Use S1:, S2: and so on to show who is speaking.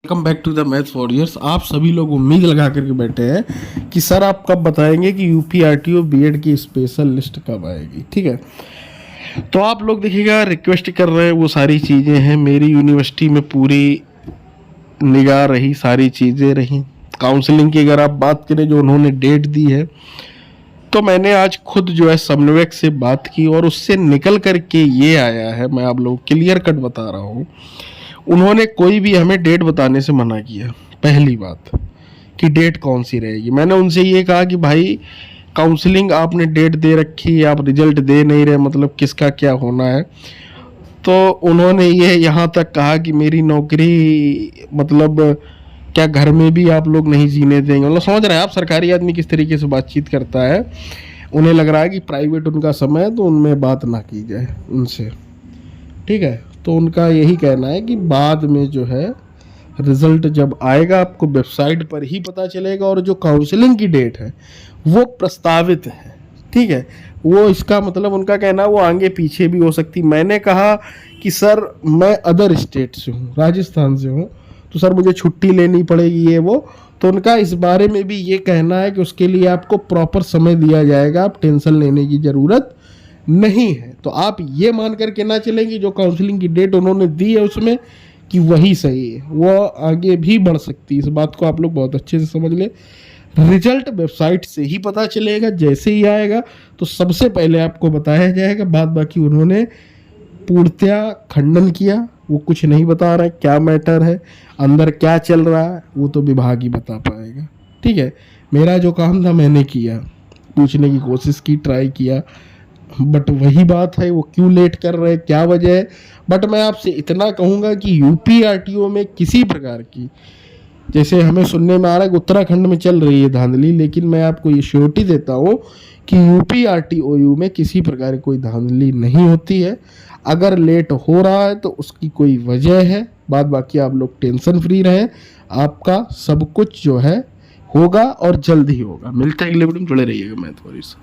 S1: Welcome back to the maths warriors. आप सभी लोग उम्मीद लगा करके बैठे हैं कि सर आप कब बताएंगे कि यूपी आरटीओ बीएड की स्पेशल लिस्ट कब आएगी। ठीक है, तो आप लोग देखिएगा, रिक्वेस्ट कर रहे हैं, वो सारी चीज़ें हैं। मेरी यूनिवर्सिटी में पूरी निगाह रही, सारी चीज़ें रही। काउंसलिंग की अगर आप बात करें, जो उन्होंने डेट दी है, तो मैंने आज खुद जो है समन्वयक से बात की और उससे निकल करके ये आया है। मैं आप लोग क्लियर कट बता रहा हूँ, उन्होंने कोई भी हमें डेट बताने से मना किया। पहली बात कि डेट कौन सी रहेगी, मैंने उनसे ये कहा कि भाई काउंसलिंग आपने डेट दे रखी है, आप रिजल्ट दे नहीं रहे, मतलब किसका क्या होना है। तो उन्होंने ये यहाँ तक कहा कि मेरी नौकरी, मतलब क्या घर में भी आप लोग नहीं जीने देंगे। मतलब समझ रहे हैं आप सरकारी आदमी किस तरीके से बातचीत करता है। उन्हें लग रहा है कि प्राइवेट उनका समय है, तो उनमें बात ना की जाए उनसे। ठीक है, तो उनका यही कहना है कि बाद में जो है रिजल्ट जब आएगा आपको वेबसाइट पर ही पता चलेगा, और जो काउंसलिंग की डेट है वो प्रस्तावित है। ठीक है, वो इसका मतलब उनका कहना है वो आगे पीछे भी हो सकती। मैंने कहा कि सर मैं अदर स्टेट से हूँ, राजस्थान से हूँ, तो सर मुझे छुट्टी लेनी पड़ेगी ये वो। तो उनका इस बारे में भी ये कहना है कि उसके लिए आपको प्रॉपर समय दिया जाएगा, आप टेंशन लेने की ज़रूरत नहीं है। तो आप ये मान करके ना चलें कि जो काउंसलिंग की डेट उन्होंने दी है उसमें कि वही सही है, वो आगे भी बढ़ सकती है। इस बात को आप लोग बहुत अच्छे से समझ लें। रिजल्ट वेबसाइट से ही पता चलेगा, जैसे ही आएगा तो सबसे पहले आपको बताया जाएगा। बाद बाकी उन्होंने पूर्णतया खंडन किया, वो कुछ नहीं बता रहा है क्या मैटर है, अंदर क्या चल रहा है, वो तो विभाग ही बता पाएगा। ठीक है, मेरा जो काम था मैंने किया, पूछने की कोशिश की, ट्राई किया, बट वही बात है वो क्यों लेट कर रहे हैं, क्या वजह है। बट मैं आपसे इतना कहूँगा कि यूपी आरटीओ में किसी प्रकार की, जैसे हमें सुनने में आ रहा है कि उत्तराखंड में चल रही है धांधली, लेकिन मैं आपको ये श्योरिटी देता हूँ कि यूपी आरटीओयू में किसी प्रकार की कोई धांधली नहीं होती है। अगर लेट हो रहा है तो उसकी कोई वजह है, बाद बाकी आप लोग टेंशन फ्री रहें, आपका सब कुछ जो है होगा और जल्द ही होगा। मिलता है अगले वीडियो में, जुड़े रहिएगा मैथ वॉरियर्स।